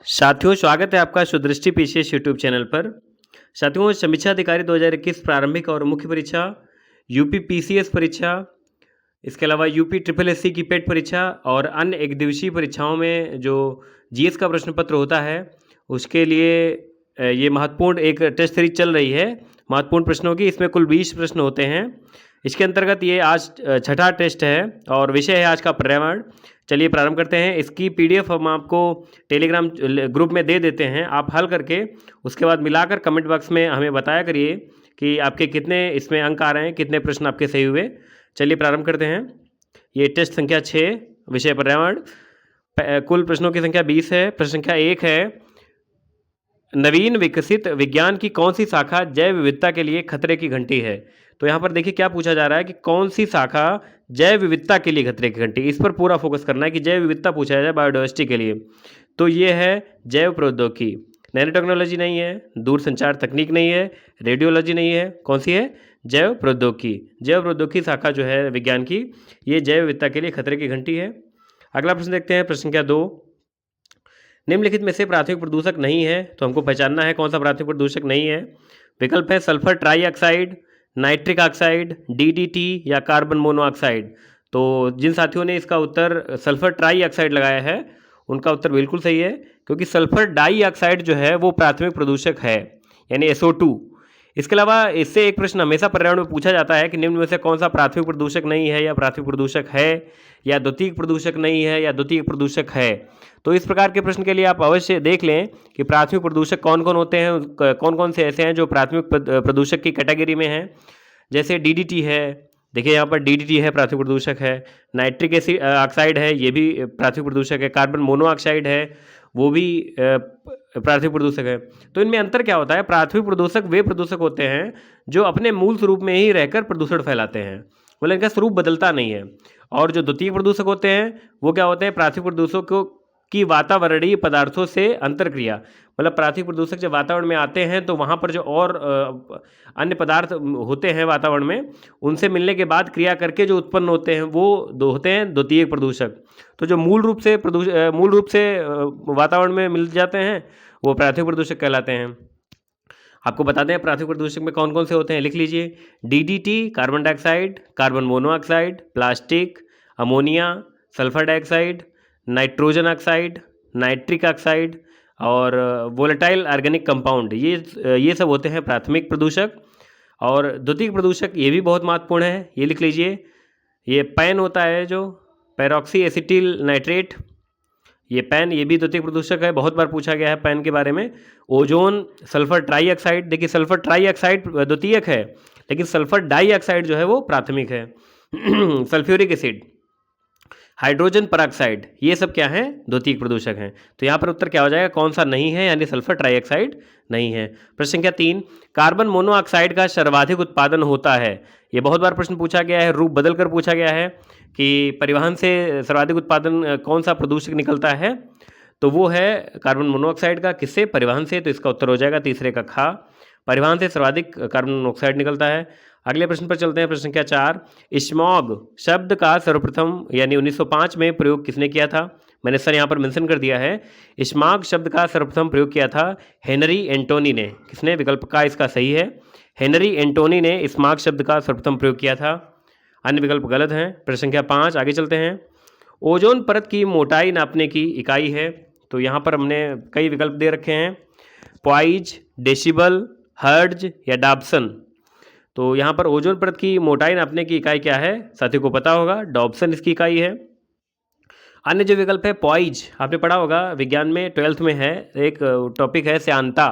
साथियों, स्वागत है आपका सुदृष्टि पीसीएस यूट्यूब चैनल पर। साथियों, समीक्षा अधिकारी 2021 प्रारंभिक और मुख्य परीक्षा, यूपी पीसीएस परीक्षा, इसके अलावा यूपी ट्रिपल एससी की पेट परीक्षा और अन्य एक दिवसीय परीक्षाओं में जो जीएस का प्रश्न पत्र होता है उसके लिए ये महत्वपूर्ण एक टेस्ट सीरीज चल रही है महत्वपूर्ण प्रश्नों की। इसमें कुल 20 प्रश्न होते हैं। इसके अंतर्गत ये आज छठा टेस्ट है और विषय है आज का पर्यावरण। चलिए प्रारंभ करते हैं। इसकी पीडीएफ हम आपको टेलीग्राम ग्रुप में दे देते हैं। आप हल करके उसके बाद मिलाकर कमेंट बॉक्स में हमें बताया करिए कि आपके कितने इसमें अंक आ रहे हैं, कितने प्रश्न आपके सही हुए। चलिए प्रारंभ करते हैं। ये टेस्ट संख्या 6 विषय पर्यावरण। कुल प्रश्नों की संख्या 20 है। प्रश्न संख्या 1 है, नवीन विकसित विज्ञान की कौन सी शाखा जैव विविधता के लिए खतरे की घंटी है। तो यहाँ पर देखिए क्या पूछा जा रहा है कि कौन सी शाखा जैव विविधता के लिए खतरे की घंटी। इस पर पूरा फोकस करना है कि जैव विविधता पूछा जाए बायोडाइवर्सिटी के लिए। तो ये है जैव प्रौद्योगिकी। नैनो टेक्नोलॉजी नहीं है, दूरसंचार तकनीक नहीं है, रेडियोलॉजी नहीं है। कौन सी है? जैव प्रौद्योगिकी। जैव प्रौद्योगिकी शाखा जो है विज्ञान की, ये जैव विविधता के लिए खतरे की घंटी है। अगला प्रश्न देखते हैं। प्रश्न संख्या 2, निम्नलिखित में से प्राथमिक प्रदूषक नहीं है। तो हमको पहचानना है कौन सा प्राथमिक प्रदूषक नहीं है। विकल्प है sulphur trioxide, nitric oxide, DDT या कार्बन मोनोऑक्साइड। तो जिन साथियों ने इसका उत्तर सल्फर ट्राईऑक्साइड लगाया है उनका उत्तर बिल्कुल सही है, क्योंकि सल्फर डाइऑक्साइड जो है वो प्राथमिक प्रदूषक है, यानी SO2। इसके अलावा इससे एक प्रश्न हमेशा पर्यावरण में पूछा जाता है कि निम्न में से कौन सा प्राथमिक प्रदूषक नहीं है या प्राथमिक प्रदूषक है, या द्वितीयक प्रदूषक नहीं है या द्वितीयक प्रदूषक है। तो इस प्रकार के प्रश्न के लिए आप अवश्य देख लें कि प्राथमिक प्रदूषक कौन कौन होते हैं, कौन कौन से ऐसे हैं जो प्राथमिक प्रदूषक की कैटेगरी में हैं। जैसे डीडीटी है, देखिए यहाँ पर डीडीटी है, प्राथमिक प्रदूषक है। नाइट्रिक एसिड ऑक्साइड है, ये भी प्राथमिक प्रदूषक है। कार्बन मोनोऑक्साइड है, वो भी प्राथमिक प्रदूषक है। तो इनमें अंतर क्या होता है? प्राथमिक प्रदूषक वे प्रदूषक होते हैं जो अपने मूल स्वरूप में ही रहकर प्रदूषण फैलाते हैं, मतलब इनका स्वरूप बदलता नहीं है। और जो द्वितीयक प्रदूषक होते हैं वो क्या होते हैं? प्राथमिक प्रदूषकों की वातावरणीय पदार्थों से अंतरक्रिया, मतलब प्राथमिक प्रदूषक जब वातावरण में आते हैं तो वहाँ पर जो और अन्य पदार्थ होते हैं वातावरण में, उनसे मिलने के बाद क्रिया करके जो उत्पन्न होते हैं वो दो होते हैं द्वितीयक प्रदूषक। तो जो मूल रूप से वातावरण में मिल जाते हैं वो प्राथमिक प्रदूषक कहलाते हैं। आपको बताते हैं प्राथमिक प्रदूषक में कौन कौन से होते हैं, लिख लीजिए। DDT carbon dioxide, carbon monoxide, plastic, ammonia, sulphur dioxide, nitrogen oxide, nitric oxide और वोलेटाइल ऑर्गेनिक कंपाउंड, ये सब होते हैं प्राथमिक प्रदूषक। और द्वितीयक प्रदूषक ये भी बहुत महत्वपूर्ण है, ये लिख लीजिए। ये पैन होता है जो पैरोक्सी एसिटिल नाइट्रेट, ये पैन, ये भी द्वितीयक प्रदूषक है, बहुत बार पूछा गया है पैन के बारे में। ओजोन, सल्फर ट्राईऑक्साइड, देखिए सल्फर ट्राईऑक्साइड द्वितीयक है लेकिन सल्फर डाइऑक्साइड जो है वो प्राथमिक है। सल्फ्यूरिक एसिड, हाइड्रोजन परऑक्साइड, ये सब क्या हैं? द्वितीयक प्रदूषक हैं। तो यहाँ पर उत्तर क्या हो जाएगा? कौन सा नहीं है, यानी सल्फर ट्राईऑक्साइड नहीं है। प्रश्न संख्या 3, कार्बन मोनोऑक्साइड का सर्वाधिक उत्पादन होता है। ये बहुत बार प्रश्न पूछा गया है, रूप बदल कर पूछा गया है कि परिवहन से सर्वाधिक उत्पादन कौन सा प्रदूषक निकलता है। तो वो है कार्बन मोनोऑक्साइड का। किससे? परिवहन से। तो इसका उत्तर हो जाएगा तीसरे का खा, परिवहन से सर्वाधिक कार्बन मोनोऑक्साइड निकलता है। अगले प्रश्न पर चलते हैं। प्रश्न संख्या 4, स्मॉग शब्द का सर्वप्रथम यानी 1905 में प्रयोग किसने किया था? मैंने सर यहाँ पर मेंशन कर दिया है। स्मॉग शब्द का सर्वप्रथम प्रयोग किया था हेनरी एंटोनी ने। किसने? विकल्प का इसका सही है, हेनरी एंटोनी ने स्मॉग शब्द का सर्वप्रथम प्रयोग किया था। अन्य विकल्प गलत हैं। प्रश्न संख्या 5, आगे चलते हैं। ओजोन परत की मोटाई नापने की इकाई है। तो यहाँ पर हमने कई विकल्प दे रखे हैं, पॉइज, डेसिबल, हर्ट्ज या डॉप्सन। तो यहाँ पर ओजोन परत की मोटाई नापने की इकाई क्या है? साथियों को पता होगा, डॉप्सन इसकी इकाई है। अन्य जो विकल्प है पॉइज, आपने पढ़ा होगा विज्ञान में, 12th में है, एक टॉपिक है श्यानता,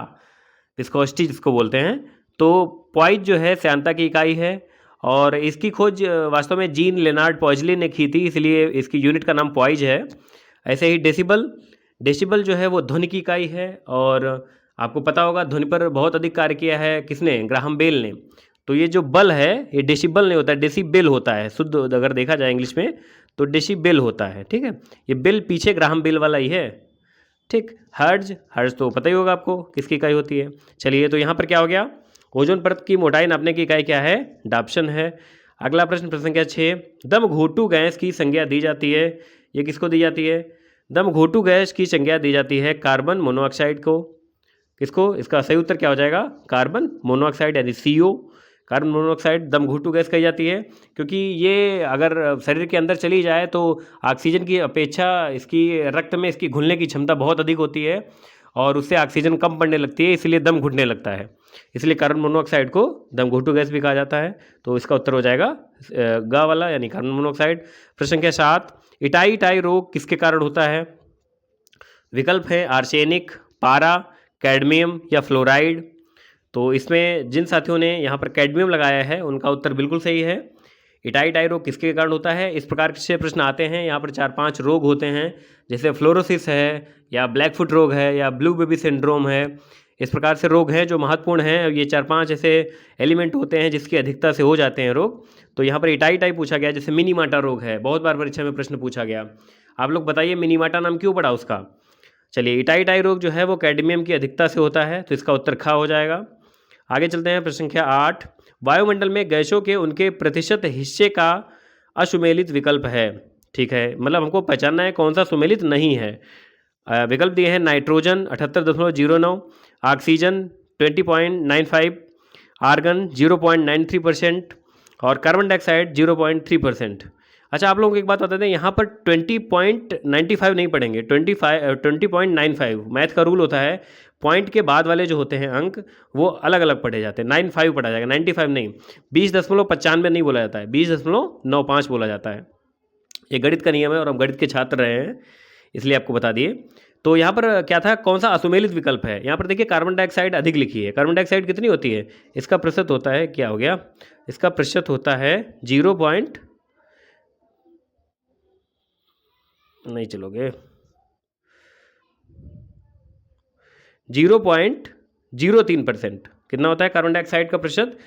विस्कोसिटी जिसको बोलते हैं। तो पॉइज जो है श्यानता की इकाई है और इसकी खोज वास्तव में जीन लेनार्ड पॉइजली ने की थी, इसलिए इसकी यूनिट का नाम पॉइज है। ऐसे ही डेसिबल जो है वो ध्वनि की इकाई है और आपको पता होगा ध्वनि पर बहुत अधिक कार्य किया है किसने? ग्राहम बेल ने। तो ये जो बल है ये डेसिबल नहीं होता है, डेसीबेल होता है। शुद्ध अगर देखा जाए इंग्लिश में तो डेसीबेल होता है, ठीक है। ये बेल पीछे ग्राहम बेल वाला ही है, ठीक। हर्ट्ज तो पता ही होगा आपको किसकी इकाई होती है। चलिए, तो यहाँ पर क्या हो गया? ओजोन परत की मोटाई नापने की इकाई क्या है? डॉप्सन है। अगला प्रश्न, प्रश्न संख्या 6, दम घोटू गैस की संज्ञा दी जाती है। ये किसको दी जाती है? दम घोटू गैस की संज्ञा दी जाती है कार्बन मोनोऑक्साइड को। किसको? इसका सही उत्तर क्या हो जाएगा? कार्बन मोनोऑक्साइड यानी CO। कार्बन मोनोऑक्साइड दम घोटू गैस कही जाती है, क्योंकि ये अगर शरीर के अंदर चली जाए तो ऑक्सीजन की अपेक्षा इसकी रक्त में इसकी घुलने की क्षमता बहुत अधिक होती है और उससे ऑक्सीजन कम पड़ने लगती है, इसलिए दम घुटने लगता है। इसलिए कार्बन मोनोऑक्साइड को दम घोटू गैस भी कहा जाता है। तो इसका उत्तर हो जाएगा ग वाला यानी कार्बन मोनोऑक्साइड। प्रश्न संख्या 7, इटाई टाई रोग किसके कारण होता है? विकल्प है आर्सेनिक, पारा, कैडमियम या फ्लोराइड। तो इसमें जिन साथियों ने यहाँ पर कैडमियम लगाया है उनका उत्तर बिल्कुल सही है। इटाई टाई रोग किसके कारण होता है? इस प्रकार से प्रश्न आते हैं। यहाँ पर 4-5 रोग होते हैं, जैसे फ्लोरोसिस है या ब्लैकफुट रोग है या ब्लू बेबी सिंड्रोम है। इस प्रकार से रोग हैं जो महत्वपूर्ण हैं। ये 4-5 ऐसे एलिमेंट होते हैं जिसकी अधिकता से हो जाते हैं रोग। तो यहाँ पर इटाई टाई पूछा गया, जैसे मिनीमाटा रोग है, बहुत बार परीक्षा में प्रश्न पूछा गया। आप लोग बताइए मिनीमाटा नाम क्यों पड़ा उसका? चलिए, इटाई टाई रोग जो है वो कैडमियम की अधिकता से होता है, तो इसका उत्तर ख हो जाएगा। आगे चलते हैं। प्रश्न संख्या 8, वायुमंडल में गैसों के उनके प्रतिशत हिस्से का असुमेलित विकल्प है। ठीक है, मतलब हमको पहचानना है कौन सा सुमेलित नहीं है। विकल्प दिए हैं नाइट्रोजन 78.09, ऑक्सीजन 20.95, आर्गन 0.93% और कार्बन डाइऑक्साइड 0.3%। अच्छा, आप लोगों को एक बात बता दें, यहाँ पर 20.95 नहीं पढ़ेंगे, 20.95 मैथ का रूल होता है। पॉइंट के बाद वाले जो होते हैं अंक वो अलग अलग पढ़े जाते हैं। 95 पढ़ा जाएगा, 95 नहीं। 20.95 नहीं बोला जाता है, 20.95 बोला जाता है। ये गणित का नियम है और हम गणित के छात्र रहे हैं, इसलिए आपको बता दिए। तो यहाँ पर क्या था, कौन सा असुमेलित विकल्प है? यहाँ पर देखिए कार्बन डाइऑक्साइड अधिक लिखी है। कार्बन डाइऑक्साइड कितनी होती है? इसका प्रतिशत होता है, क्या हो गया, इसका प्रतिशत होता है 0. नहीं चलोगे, 0.03%। कितना होता है कार्बन डाइऑक्साइड का प्रतिशत?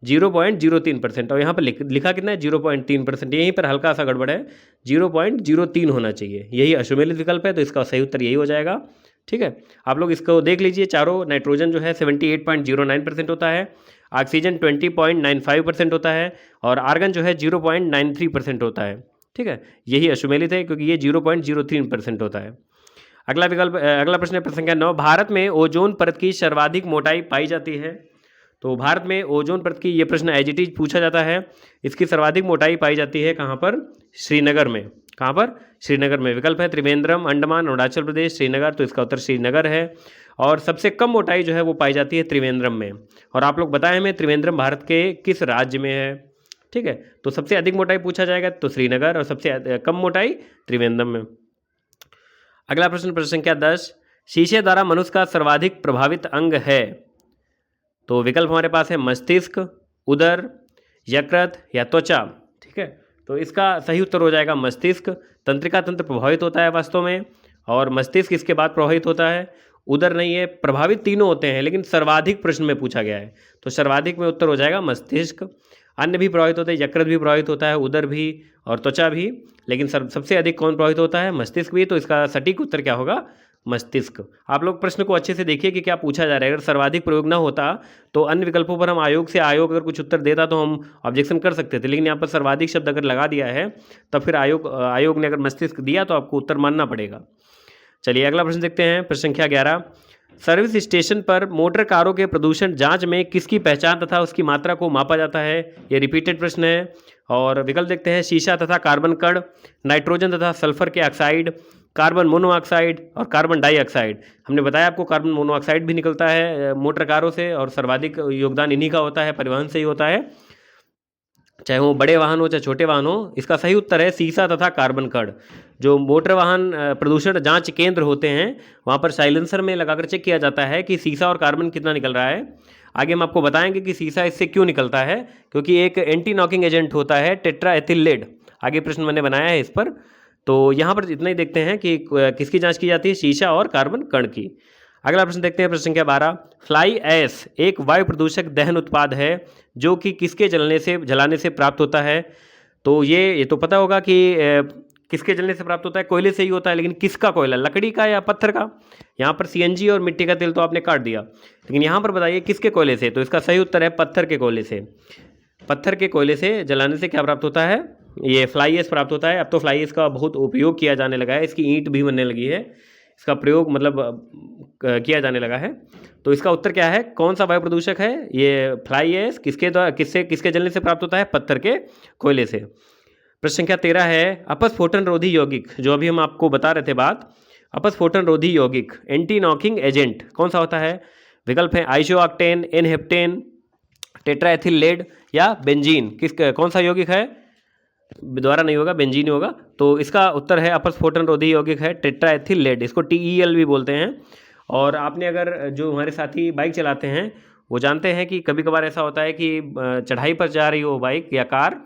0.03%। और यहाँ पर लिखा कितना है? 0.3%। यहीं पर हल्का सा गड़बड़ है, 0.03 होना चाहिए। यही अशुमेलित विकल्प है, तो इसका सही उत्तर यही हो जाएगा। ठीक है, आप लोग इसको देख लीजिए चारों। नाइट्रोजन जो है 78.09% होता है, ऑक्सीजन 20.95% होता है और आर्गन जो है 0.93% होता है। ठीक है, यही अशुमेलित है क्योंकि ये 0.03% होता है। अगला विकल्प, अगला प्रश्न है प्रश्न संख्या 9, भारत में ओजोन परत की सर्वाधिक मोटाई पाई जाती है। तो भारत में ओजोन परत की, ये प्रश्न एज इट इज पूछा जाता है। इसकी सर्वाधिक मोटाई पाई जाती है कहाँ पर? श्रीनगर में। कहाँ पर? श्रीनगर में। विकल्प है त्रिवेंद्रम, अंडमान, अरुणाचल प्रदेश, श्रीनगर। तो इसका उत्तर श्रीनगर है। और सबसे कम मोटाई जो है वो पाई जाती है त्रिवेंद्रम में। और आप लोग बताएं हमें त्रिवेंद्रम भारत के किस राज्य में है? ठीक है, तो सबसे अधिक मोटाई पूछा जाएगा तो श्रीनगर, और सबसे कम मोटाई त्रिवेंद्रम में। अगला प्रश्न प्रश्न संख्या 10, शीशे द्वारा मनुष्य का सर्वाधिक प्रभावित अंग है। तो विकल्प हमारे पास है मस्तिष्क, उदर, यकृत या त्वचा। ठीक है, तो इसका सही उत्तर हो जाएगा मस्तिष्क। तंत्रिका तंत्र प्रभावित होता है वास्तव में, और मस्तिष्क इसके बाद प्रभावित होता है, उदर नहीं है। प्रभावित तीनों होते हैं लेकिन सर्वाधिक प्रश्न में पूछा गया है, तो सर्वाधिक में उत्तर हो जाएगा मस्तिष्क। अन्य भी प्रभावित होते हैं, यकृत भी प्रभावित होता है, उदर भी और त्वचा भी, लेकिन सबसे अधिक कौन प्रभावित होता है? मस्तिष्क भी। तो इसका सटीक उत्तर क्या होगा? मस्तिष्क। आप लोग प्रश्न को अच्छे से देखिए कि क्या पूछा जा रहा है। अगर सर्वाधिक प्रयोग ना होता तो अन्य विकल्पों पर हम आयोग अगर कुछ उत्तर देता तो हम ऑब्जेक्शन कर सकते थे, लेकिन यहाँ पर सर्वाधिक शब्द अगर लगा दिया है तब फिर आयोग ने अगर मस्तिष्क दिया तो आपको उत्तर मानना पड़ेगा। चलिए अगला प्रश्न देखते हैं। प्रश्न संख्या 11, सर्विस स्टेशन पर मोटर कारों के प्रदूषण जांच में किसकी पहचान तथा उसकी मात्रा को मापा जाता है? ये रिपीटेड प्रश्न है। और विकल्प देखते हैं शीशा तथा कार्बन कण, नाइट्रोजन तथा सल्फर के ऑक्साइड, कार्बन मोनोऑक्साइड और कार्बन डाइऑक्साइड। हमने बताया आपको कार्बन मोनोऑक्साइड भी निकलता है मोटर कारों से, और सर्वाधिक योगदान इन्हीं का होता है, परिवहन से ही होता है, चाहे वो बड़े वाहन हो चाहे छोटे वाहन हो। इसका सही उत्तर है शीशा तथा कार्बन कण। जो मोटर वाहन प्रदूषण जांच केंद्र होते हैं वहाँ पर साइलेंसर में लगाकर चेक किया जाता है कि शीशा और कार्बन कितना निकल रहा है। आगे हम आपको बताएंगे कि शीशा इससे क्यों निकलता है, क्योंकि एक एंटी नॉकिंग एजेंट होता है टेट्राएथिल लेड। आगे प्रश्न मैंने बनाया है इस पर। तो यहाँ पर इतना ही देखते हैं कि किसकी जाँच की जाती है? शीशा और कार्बन कण की। अगला प्रश्न देखते हैं। प्रश्न संख्या 12, फ्लाई ऐश एक वायु प्रदूषक दहन उत्पाद है जो कि किसके जलाने से प्राप्त होता है? तो ये तो पता होगा कि किसके जलने से प्राप्त होता है? कोयले से ही होता है, लेकिन किसका कोयला? लकड़ी का या पत्थर का? यहाँ पर CNG और मिट्टी का तेल तो आपने काट दिया, लेकिन यहाँ पर बताइए किसके कोयले से? तो इसका सही उत्तर है पत्थर के कोयले से। पत्थर के कोयले से जलाने से क्या प्राप्त होता है? ये फ्लाई ऐश प्राप्त होता है। अब तो फ्लाई ऐश का बहुत उपयोग किया जाने लगा है, इसकी ईंट भी बनने लगी है, इसका प्रयोग मतलब किया जाने लगा है। तो इसका उत्तर क्या है, कौन सा वायु प्रदूषक है? ये फ्लाई ऐश किसके द्वारा किसके जलने से प्राप्त होता है? पत्थर के कोयले से। प्रश्न संख्या 13 है, अपस्फोटन रोधी यौगिक, जो अभी हम आपको बता रहे थे बात, अपस्फोटन रोधी यौगिक एंटी नॉकिंग एजेंट कौन सा होता है? विकल्प है आइसोऑक्टेन, एनहेप्टेन, टेट्राएथिल लेड या बेंजीन। कौन सा यौगिक है? द्वारा नहीं होगा, बेंजीन ही होगा। तो इसका उत्तर है अपस्फोटन रोधी यौगिक है टेट्राएथिल लेड, इसको TEL भी बोलते हैं। और आपने अगर जो हमारे साथी बाइक चलाते हैं वो जानते हैं कि कभी कभार ऐसा होता है कि चढ़ाई पर जा रही हो बाइक या कार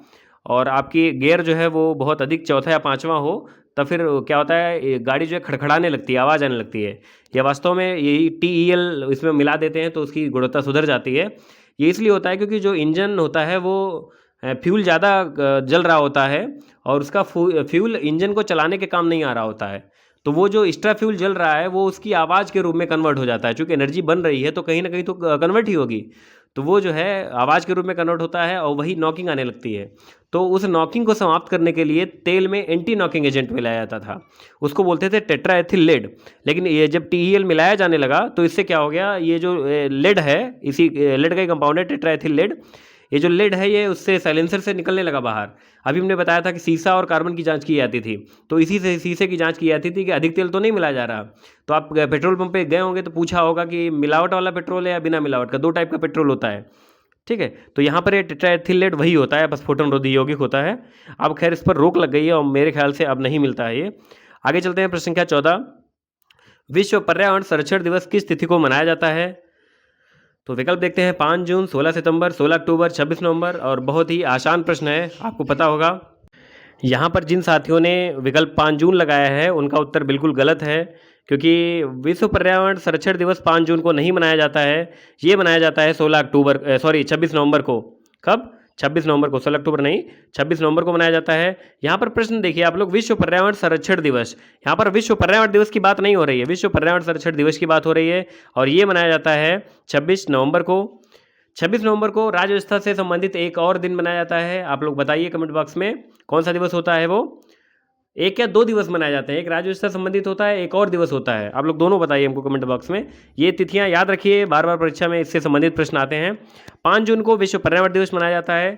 और आपकी गियर जो है वो बहुत अधिक चौथा या पाँचवा हो, तब फिर क्या होता है, गाड़ी जो है खड़खड़ाने लगती है, आवाज़ आने लगती है। या वास्तव में यही TEL इसमें मिला देते हैं तो उसकी गुणवत्ता सुधर जाती है। ये इसलिए होता है क्योंकि जो इंजन होता है वो फ्यूल ज़्यादा जल रहा होता है और उसका फ्यूल इंजन को चलाने के काम नहीं आ रहा होता है। तो वो जो एक्स्ट्रा फ्यूल जल रहा है वो उसकी आवाज़ के रूप में कन्वर्ट हो जाता है। चूँकि एनर्जी बन रही है तो कहीं ना कहीं तो कन्वर्ट ही होगी, तो वो जो है आवाज़ के रूप में कन्वर्ट होता है और वही नॉकिंग आने लगती है। तो उस नॉकिंग को समाप्त करने के लिए तेल में एंटी नॉकिंग एजेंट मिलाया जाता था, उसको बोलते थे टेट्राएथिल लेड। लेकिन ये जब TEL मिलाया जाने लगा तो इससे क्या हो गया, ये जो लेड है, इसी लेड का ही कंपाउंड है टेट्राएथिल लेड, ये जो लेड है ये उससे साइलेंसर से निकलने लगा बाहर। अभी हमने बताया था कि सीसा और कार्बन की जांच की जाती थी, तो इसी से शीशे की जांच की जाती थी कि अधिक तेल तो नहीं मिलाया जा रहा। तो आप पेट्रोल पंप पे गए होंगे तो पूछा होगा कि मिलावट वाला पेट्रोल है या बिना मिलावट का, दो टाइप का पेट्रोल होता है, ठीक है। तो यहाँ पर ये टेट्राएथिल लेड वही होता है, अपस्फोटन रोधी यौगिक होता है। अब खैर इस पर रोक लग गई है और मेरे ख्याल से अब नहीं मिलता है ये। आगे चलते हैं, प्रश्न संख्या 14, विश्व पर्यावरण संरक्षण दिवस किस तिथि को मनाया जाता है? तो विकल्प देखते हैं, 5 जून, 16 सितंबर, 16 अक्टूबर, 26 नवंबर। और बहुत ही आसान प्रश्न है, आपको पता होगा। यहाँ पर जिन साथियों ने विकल्प 5 जून लगाया है उनका उत्तर बिल्कुल गलत है, क्योंकि विश्व पर्यावरण संरक्षण दिवस 5 जून को नहीं मनाया जाता है, ये मनाया जाता है 26 नवंबर को। कब? 26 नवंबर को, 16 अक्टूबर नहीं, 26 नवंबर को मनाया जाता है। यहाँ पर प्रश्न देखिए आप लोग, विश्व पर्यावरण संरक्षण दिवस, यहाँ पर विश्व पर्यावरण दिवस की बात नहीं हो रही है, विश्व पर्यावरण संरक्षण दिवस की बात हो रही है और ये मनाया जाता है 26 नवंबर को। 26 नवंबर को राज्य व्यवस्था से संबंधित एक और दिन मनाया जाता है, आप लोग बताइए कमेंट बॉक्स में कौन सा दिवस होता है वो। एक या दो दिवस मनाए जाते हैं, एक राज्य व्यवस्था संबंधित होता है, एक और दिवस होता है, आप लोग दोनों बताइए हमको कमेंट बॉक्स में। ये तिथियां याद रखिए, बार बार परीक्षा में इससे संबंधित प्रश्न आते हैं। 5 जून को विश्व पर्यावरण दिवस मनाया जाता है,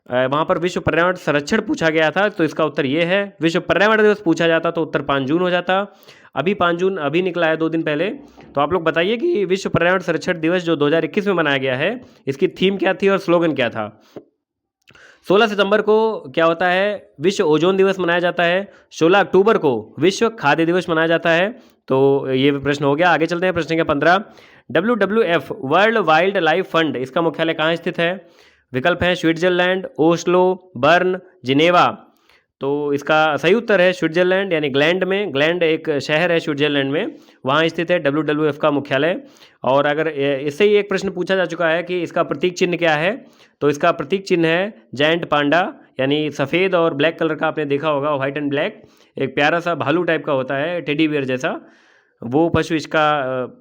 वहाँ पर विश्व पर्यावरण संरक्षण पूछा गया था तो इसका उत्तर ये है। विश्व पर्यावरण दिवस पूछा जाता तो उत्तर 5 जून हो जाता। अभी 5 जून अभी निकला है 2 दिन पहले, तो आप लोग बताइए कि विश्व पर्यावरण संरक्षण दिवस जो 2021 में मनाया गया है, इसकी थीम क्या थी और स्लोगन क्या था। 16 सितंबर को क्या होता है, विश्व ओजोन दिवस मनाया जाता है। 16 अक्टूबर को विश्व खाद्य दिवस मनाया जाता है। तो ये प्रश्न हो गया। आगे चलते हैं, प्रश्न संख्या 15, WWF world wild life fund, इसका मुख्यालय कहाँ स्थित है? विकल्प है स्विट्जरलैंड, ओस्लो, बर्न, जिनेवा। तो इसका सही उत्तर है स्विट्जरलैंड, यानी ग्लैंड में, ग्लैंड एक शहर है स्विट्जरलैंड में, वहाँ स्थित है WWF का मुख्यालय। और अगर इससे ही एक प्रश्न पूछा जा चुका है कि इसका प्रतीक चिन्ह क्या है, तो इसका प्रतीक चिन्ह है जायंट पांडा, यानी सफ़ेद और ब्लैक कलर का, आपने देखा होगा व्हाइट एंड ब्लैक, एक प्यारा सा भालू टाइप का होता है, टेडी बियर जैसा, वो पशु इसका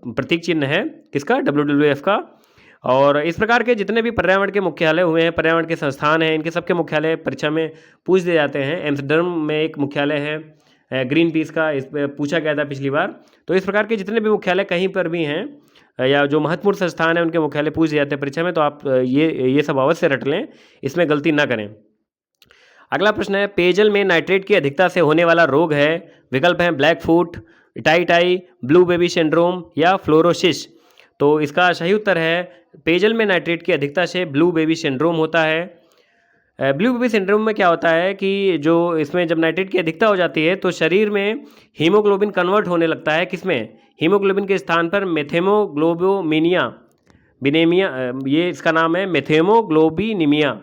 प्रतीक चिन्ह है, किसका? WWF का। और इस प्रकार के जितने भी पर्यावरण के मुख्यालय हुए हैं, पर्यावरण के संस्थान हैं, इनके सबके मुख्यालय परीक्षा में पूछ दिए जाते हैं। एम्स्टर्डम में एक मुख्यालय है ग्रीन पीस का, इस पर पूछा गया था पिछली बार। तो इस प्रकार के जितने भी मुख्यालय कहीं पर भी हैं या जो महत्वपूर्ण संस्थान है उनके मुख्यालय पूछ दिए जाते हैं परीक्षा में, तो आप ये सब अवश्य रट लें, इसमें गलती ना करें। अगला प्रश्न है, पेयजल में नाइट्रेट की अधिकता से होने वाला रोग है। विकल्प हैं black foot, itai, blue baby syndrome या फ्लोरोसिस। तो इसका सही उत्तर है, पेयजल में नाइट्रेट की अधिकता से ब्लू बेबी सिंड्रोम होता है। ब्लू बेबी सिंड्रोम में क्या होता है कि जो इसमें जब नाइट्रेट की अधिकता हो जाती है तो शरीर में हीमोग्लोबिन कन्वर्ट होने लगता है, किसमें? हीमोग्लोबिन के स्थान पर मेथेमोग्लोबिनिया बिनेमिया, ये इसका नाम है मेथेमोग्लोबिनिमिया,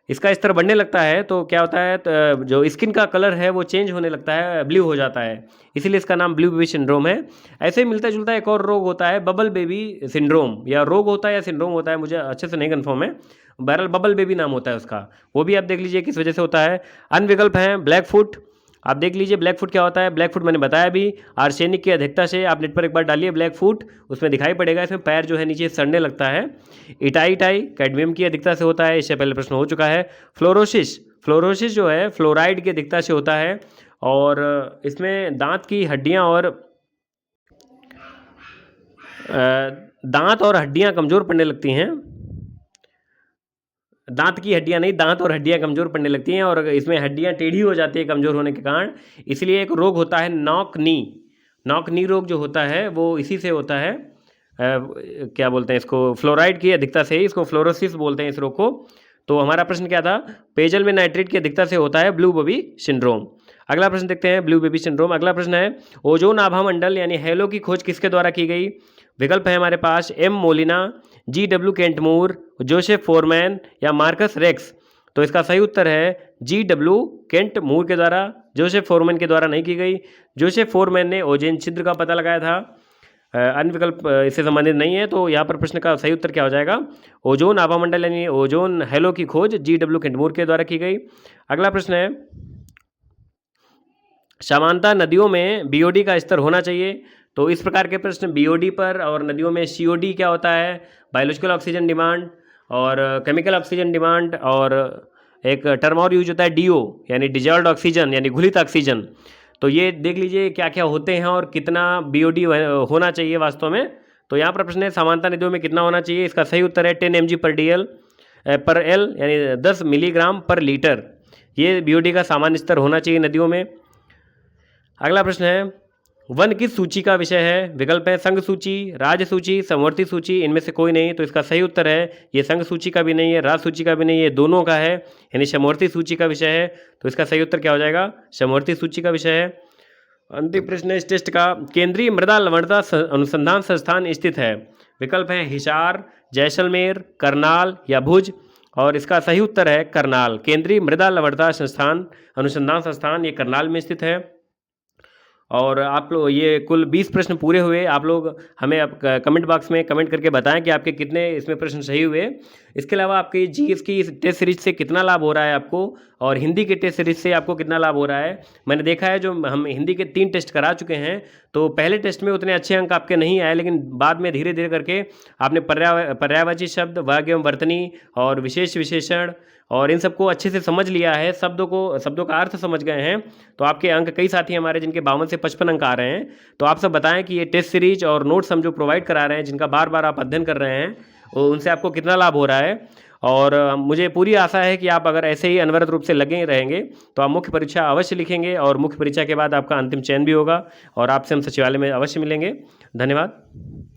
इसका स्तर बढ़ने लगता है। तो क्या होता है, तो जो स्किन का कलर है वो चेंज होने लगता है, ब्लू हो जाता है, इसीलिए इसका नाम ब्लू बेबी सिंड्रोम है। ऐसे ही मिलता जुलता एक और रोग होता है बबल बेबी सिंड्रोम, या रोग होता है या सिंड्रोम होता है, मुझे अच्छे से नहीं कंफर्म है, बहरहाल बबल बेबी नाम होता है उसका, वो भी आप देख लीजिए किस वजह से होता है। अन्य विकल्प हैं ब्लैक फुट, आप देख लीजिए ब्लैक फुट क्या होता है। ब्लैक फुट मैंने बताया भी, आर्सेनिक की अधिकता से, आप नेट पर एक बार डालिए ब्लैक फुट, उसमें दिखाई पड़ेगा, इसमें पैर जो है नीचे सड़ने लगता है। इटाई कैडमियम की अधिकता से होता है, इससे पहले प्रश्न हो चुका है। फ्लोरोसिस, फ्लोरोसिस जो है फ्लोराइड की अधिकता से होता है और इसमें दांत की हड्डियां और दांत और हड्डियां कमज़ोर पड़ने लगती हैं। दांत की हड्डियां नहीं, दांत और हड्डियां कमज़ोर पड़ने लगती हैं और इसमें हड्डियां टेढ़ी हो जाती है कमज़ोर होने के कारण। इसलिए एक रोग होता है नॉक नी। नॉक नी रोग जो होता है वो इसी से होता है, क्या बोलते हैं इसको, फ्लोराइड की अधिकता से ही, इसको फ्लोरोसिस बोलते हैं इस रोग को। तो हमारा प्रश्न क्या था, पेयजल में नाइट्रेट की अधिकता से होता है ब्लू बेबी सिंड्रोम। अगला प्रश्न देखते हैं, ब्लू बेबी सिंड्रोम। अगला प्रश्न है, ओजोन आभा मंडल यानी हेलो की खोज किसके द्वारा की गई? विकल्प है हमारे पास M Molina, GW Kentmoor, Joseph Foreman या मार्कस रेक्स। तो इसका सही उत्तर है GW केंटमूर के द्वारा, जोसेफ फोरमैन के द्वारा नहीं की गई। जोसेफ फोरमैन ने ओजोन छिद्र का पता लगाया था, अन्य विकल्प इससे संबंधित नहीं है। तो यहाँ पर प्रश्न का सही उत्तर क्या हो जाएगा, ओजोन आभामंडल यानी ओजोन हेलो की खोज GW केंटमूर के द्वारा की गई। अगला प्रश्न है, समानता नदियों में BOD का स्तर होना चाहिए। तो इस प्रकार के प्रश्न BOD पर और नदियों में COD क्या होता है, बायोलॉजिकल ऑक्सीजन डिमांड और केमिकल ऑक्सीजन डिमांड, और एक टर्म और यूज होता है DO यानी डिजॉल्व्ड ऑक्सीजन यानी घुलित ऑक्सीजन। तो ये देख लीजिए क्या क्या होते हैं और कितना BOD होना चाहिए वास्तव में। तो यहाँ पर प्रश्न है समानता नदियों में कितना होना चाहिए। इसका सही उत्तर है 10 mg/dl पर एल यानी 10 मिलीग्राम पर लीटर। ये BOD का सामान्य स्तर होना चाहिए नदियों में। अगला प्रश्न है, वन किस सूची का विषय है? विकल्प है संघ सूची, राज्य सूची, समवर्ती सूची, इनमें से कोई नहीं। तो इसका सही उत्तर है ये संघ सूची का भी नहीं है, राज्य सूची का भी नहीं है, दोनों का है यानी समवर्ती सूची का विषय है। तो इसका सही उत्तर क्या हो जाएगा, समवर्ती सूची का विषय है। अंतिम प्रश्न है इस टेस्ट का, केंद्रीय मृदा लवणता अनुसंधान संस्थान स्थित है? विकल्प है हिसार, जैसलमेर, करनाल या भुज। और इसका सही उत्तर है करनाल। केंद्रीय मृदा लवणता अनुसंधान संस्थान ये करनाल में स्थित है। और आप लोग ये कुल 20 प्रश्न पूरे हुए। आप लोग हमें कमेंट बॉक्स में कमेंट करके बताएं कि आपके कितने इसमें प्रश्न सही हुए। इसके अलावा आपके GS की इस टेस्ट सीरीज से कितना लाभ हो रहा है आपको, और हिंदी के टेस्ट सीरीज से आपको कितना लाभ हो रहा है। मैंने देखा है जो हम हिंदी के 3 टेस्ट करा चुके हैं, तो पहले टेस्ट में उतने अच्छे अंक आपके नहीं आए, लेकिन बाद में धीरे धीरे करके आपने पर्यायवाची शब्द, वाक्य एवं वर्तनी और विशेष विशेषण और इन सबको अच्छे से समझ लिया है, शब्दों का अर्थ समझ गए हैं। तो आपके अंक, कई साथी हमारे जिनके 52 से 55 अंक आ रहे हैं। तो आप सब बताएं कि ये टेस्ट सीरीज और नोट्स हम जो प्रोवाइड करा रहे हैं, जिनका बार बार आप अध्ययन कर रहे हैं, उनसे आपको कितना लाभ हो रहा है। और मुझे पूरी आशा है कि आप अगर ऐसे ही अनवरत रूप से लगे रहेंगे तो आप मुख्य परीक्षा अवश्य लिखेंगे और मुख्य परीक्षा के बाद आपका अंतिम चयन भी होगा और आपसे हम सचिवालय में अवश्य मिलेंगे। धन्यवाद।